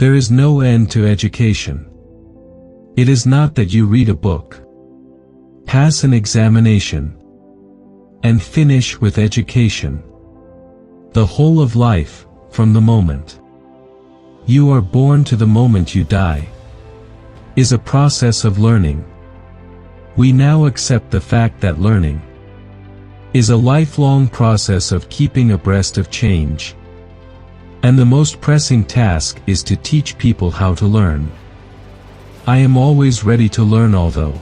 There is no end to education. It is not that you read a book, pass an examination, and finish with education. The whole of life, from the moment you are born to the moment you die, is a process of learning. We now accept the fact that learning is a lifelong process of keeping abreast of change. And the most pressing task is to teach people how to learn. I am always ready to learn, although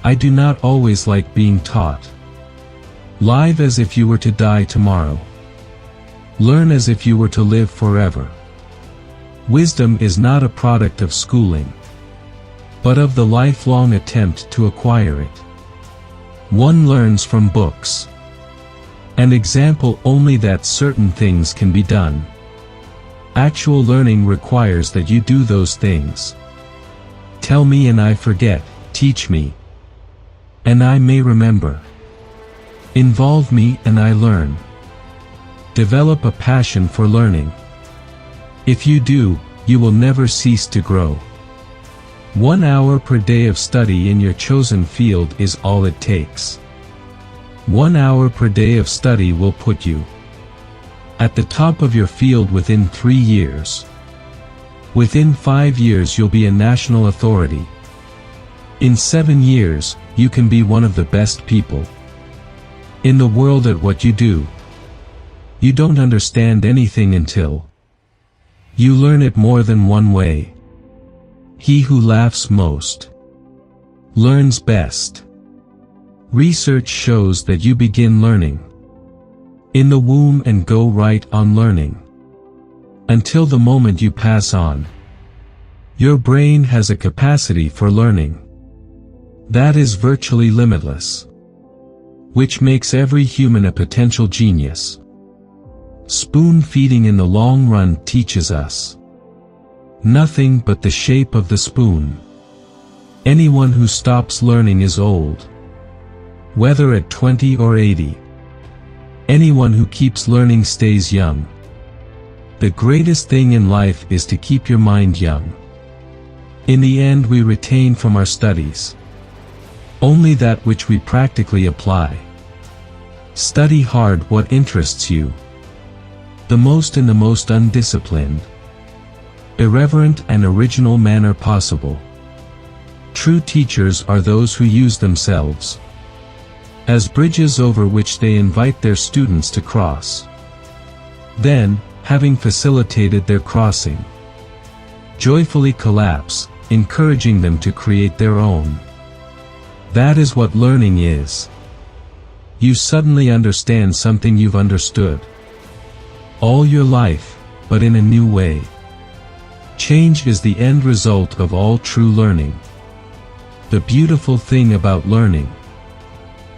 I do not always like being taught. Live as if you were to die tomorrow. Learn as if you were to live forever. Wisdom is not a product of schooling, but of the lifelong attempt to acquire it. One learns from books. An example only that certain things can be done. Actual learning requires that you do those things. Tell me and I forget, teach me, and I may remember. Involve me and I learn. Develop a passion for learning. If you do, you will never cease to grow. 1 hour per day of study in your chosen field is all it takes. 1 hour per day of study will put you at the top of your field within 3 years. Within 5 years you'll be a national authority. In 7 years, you can be one of the best people in the world at what you do. You don't understand anything until you learn it more than one way. He who laughs most learns best. Research shows that you begin learning in the womb and go right on learning until the moment you pass on. Your brain has a capacity for learning that is virtually limitless, which makes every human a potential genius. Spoon feeding in the long run teaches us nothing but the shape of the spoon. Anyone who stops learning is old, whether at 20 or 80. Anyone who keeps learning stays young. The greatest thing in life is to keep your mind young. In the end, we retain from our studies only that which we practically apply. Study hard what interests you the most in the most undisciplined, irreverent and original manner possible. True teachers are those who use themselves as bridges over which they invite their students to cross. Then, having facilitated their crossing, joyfully collapse, encouraging them to create their own. That is what learning is. You suddenly understand something you've understood all your life, but in a new way. Change is the end result of all true learning. The beautiful thing about learning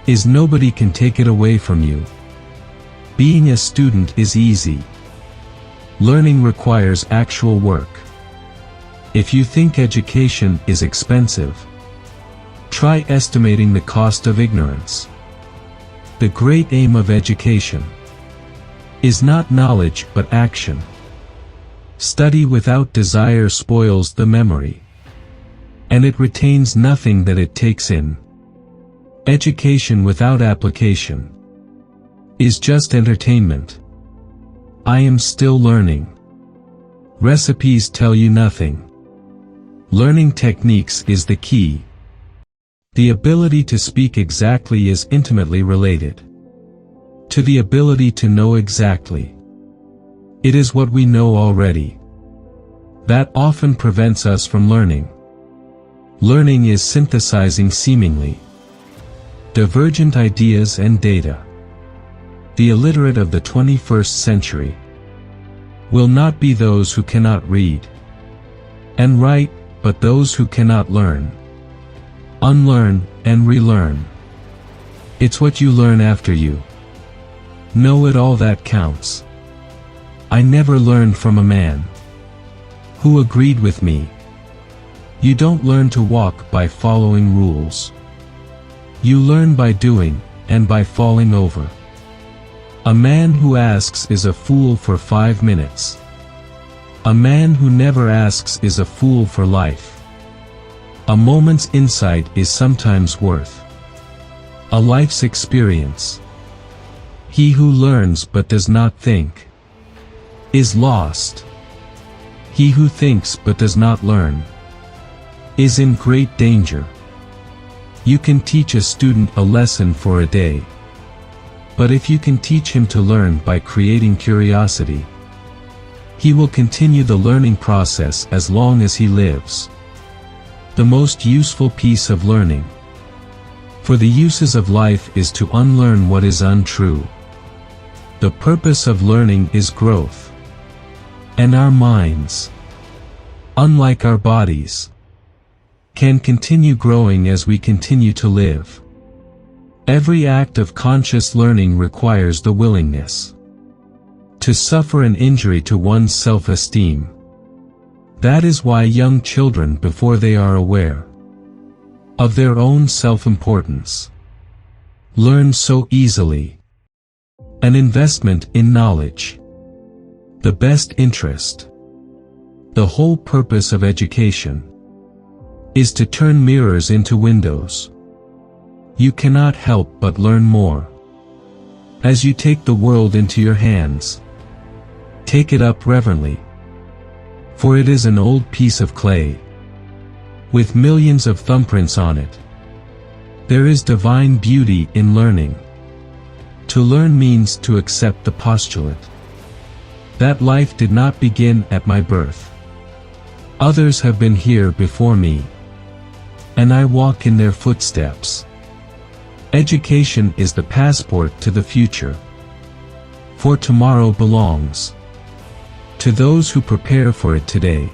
is nobody can take it away from you. Being a student is easy. Learning requires actual work. If you think education is expensive, try estimating the cost of ignorance. The great aim of education is not knowledge but action. Study without desire spoils the memory, and it retains nothing that it takes in. Education without application is just entertainment. I am still learning. Recipes tell you nothing. Learning techniques is the key. The ability to speak exactly is intimately related to the ability to know exactly. It is what we know already that often prevents us from learning. Learning is synthesizing seemingly divergent ideas and data. The illiterate of the 21st century will not be those who cannot read and write, but those who cannot learn, unlearn, and relearn. It's what you learn after you know it all that counts. I never learned from a man who agreed with me. You don't learn to walk by following rules. You learn by doing, and by falling over. A man who asks is a fool for 5 minutes. A man who never asks is a fool for life. A moment's insight is sometimes worth a life's experience. He who learns but does not think is lost. He who thinks but does not learn is in great danger. You can teach a student a lesson for a day, but if you can teach him to learn by creating curiosity, he will continue the learning process as long as he lives. The most useful piece of learning for the uses of life is to unlearn what is untrue. The purpose of learning is growth. And our minds, unlike our bodies, can continue growing as we continue to live. Every act of conscious learning requires the willingness to suffer an injury to one's self-esteem. That is why young children, before they are aware of their own self-importance, learn so easily. An investment in knowledge, the best interest. The whole purpose of education is to turn mirrors into windows. You cannot help but learn more. As you take the world into your hands, take it up reverently, for it is an old piece of clay, with millions of thumbprints on it. There is divine beauty in learning. To learn means to accept the postulate that life did not begin at my birth. Others have been here before me, and I walk in their footsteps. Education is the passport to the future, for tomorrow belongs to those who prepare for it today.